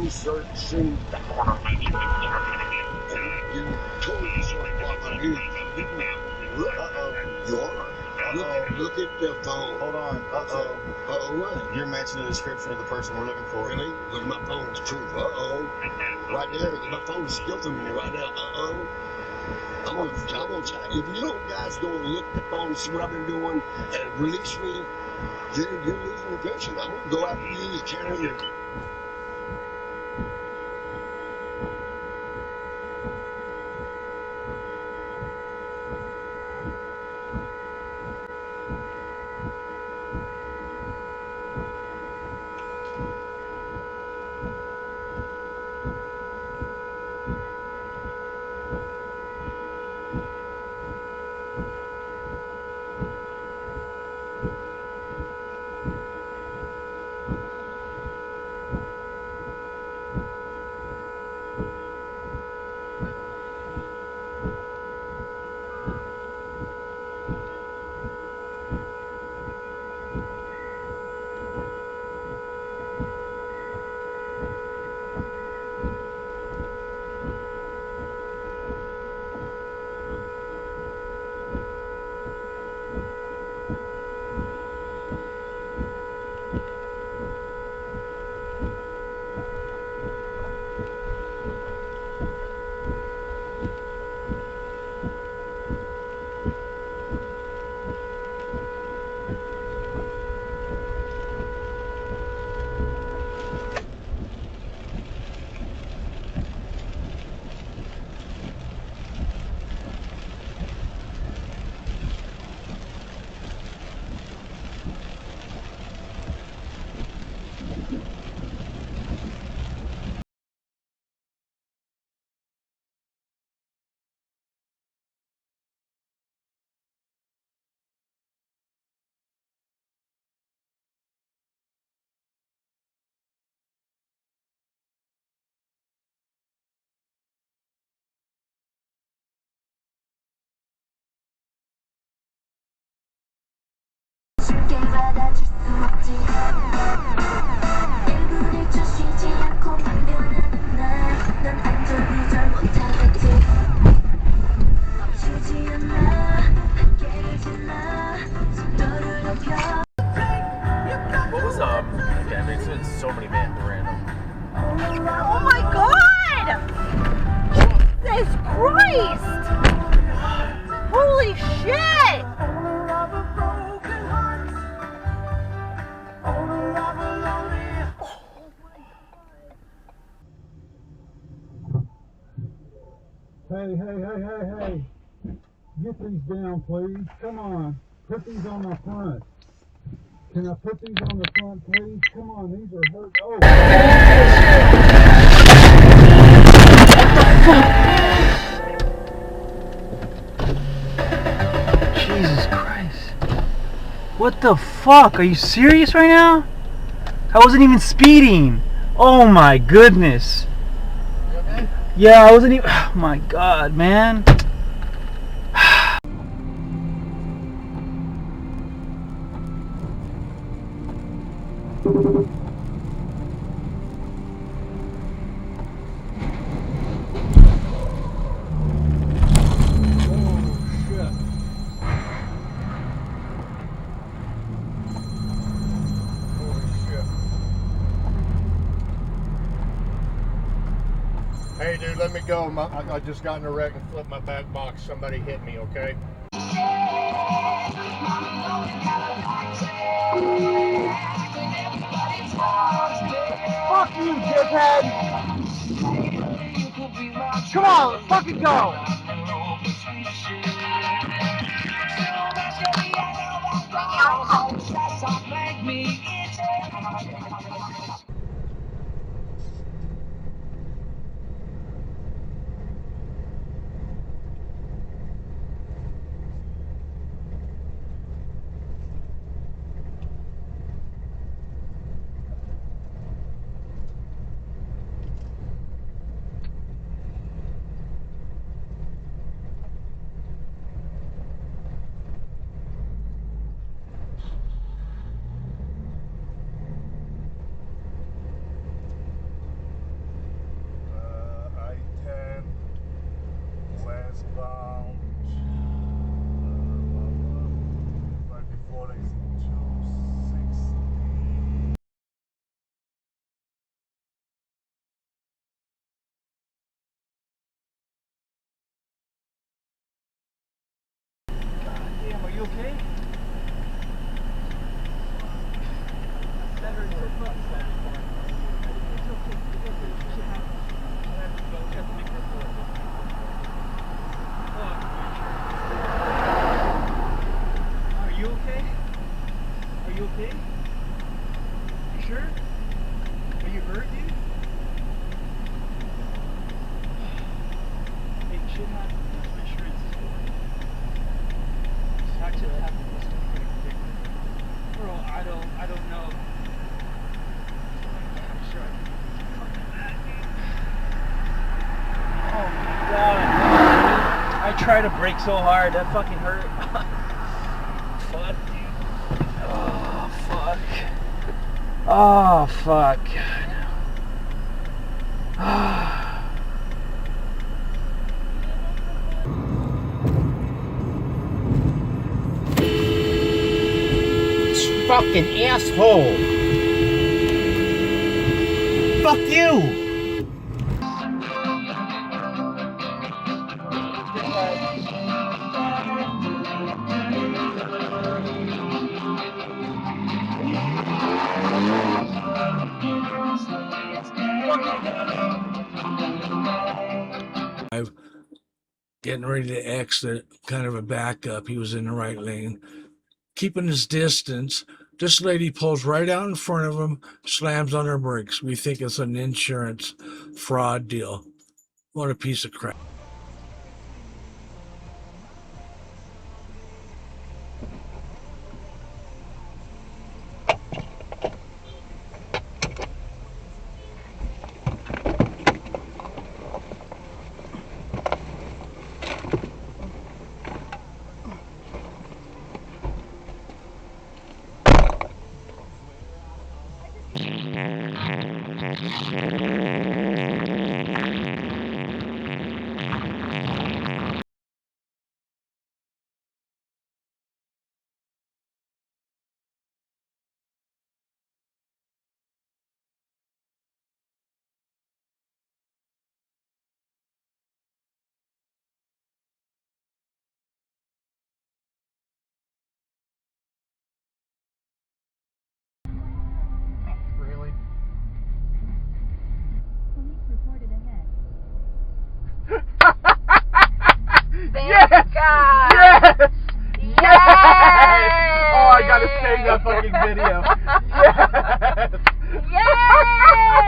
phone searching. You totally sort of I'm here. You are. Look at the phone. Hold on. What? You're matching the description of the person we're looking for. Really? Look at my phone. It's true. Right there. My phone's still from me right now. I'm gonna try. If you don't guys go and look at the phone and see what I've been doing and release me, you're losing your pension. I'm gonna go after you, Tanner. So many men random. Oh my God! Jesus Christ! Holy shit! Hey. Get these down, please. Come on. Put these on the front. Can I put these on the front, please? Come on, these are hurt. Oh. Jesus Christ. What the fuck? Are you serious right now? I wasn't even speeding. Oh my goodness. You okay? Yeah, I wasn't even. Oh my God, man. Hey, dude, let me go. I just got in a wreck and flipped my back box. Somebody hit me, okay? Fuck you, dickhead! Come on, let's fucking go! okay? That hurts so much. It's okay. It's okay. You should have to go. You have to make a report. Are you okay? Are you okay? You sure? Are you hurt, dude? Hey, you should have insurance is for. That should happen this quick. Bro, I don't know. I'm sure Oh my god. I tried to brake so hard, that fucking hurt. Fuck, dude. Oh, fuck. Oh, fuck. Fucking asshole. Fuck you. Getting ready to exit, kind of a backup. He was in the right lane, keeping his distance. This lady pulls right out in front of him, slams on her brakes. We think it's an insurance fraud deal. What a piece of crap. Really? Police reported ahead. Yes! Yes! Yes! Oh, I gotta save that fucking video. Yes!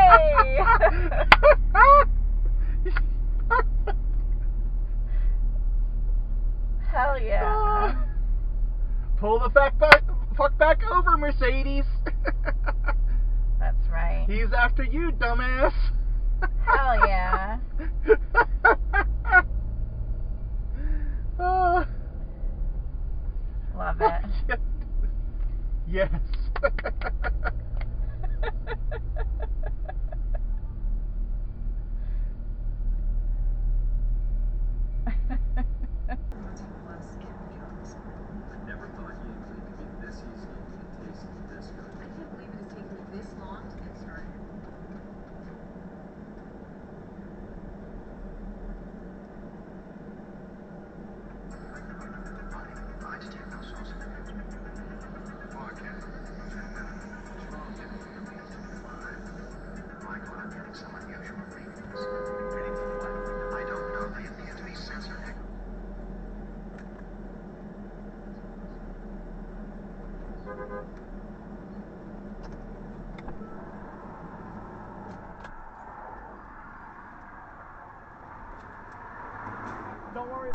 Yay! Hell yeah. Pull the fuck back over, Mercedes. That's right. He's after you, dumbass. Hell yeah. Oh. Love it. Yes. Don't worry.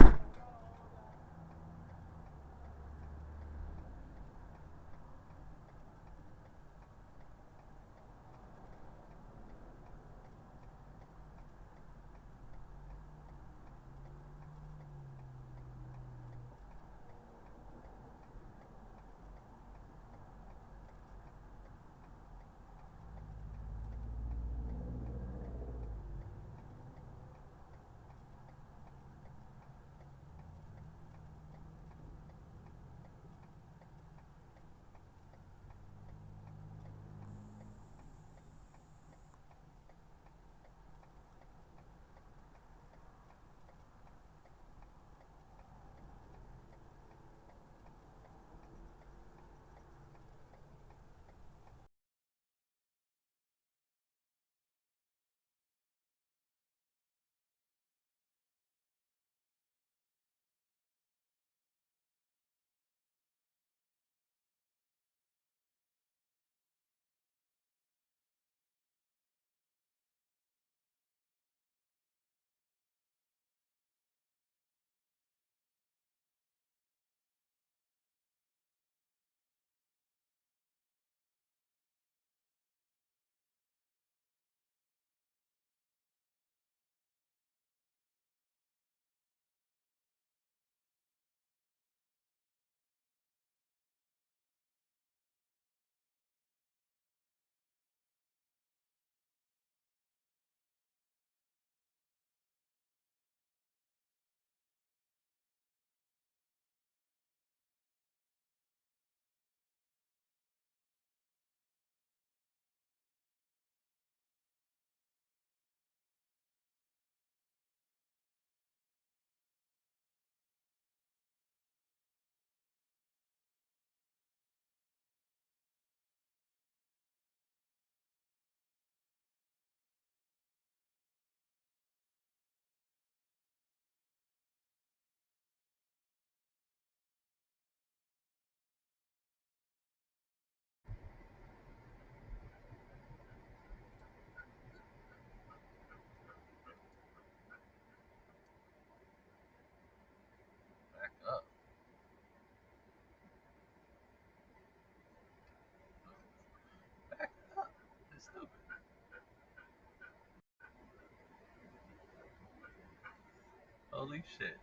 Holy shit.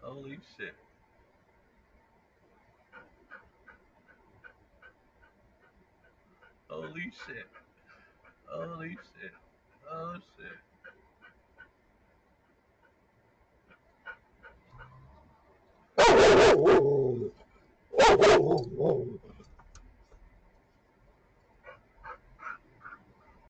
Holy shit. Holy shit. Holy shit. Oh shit.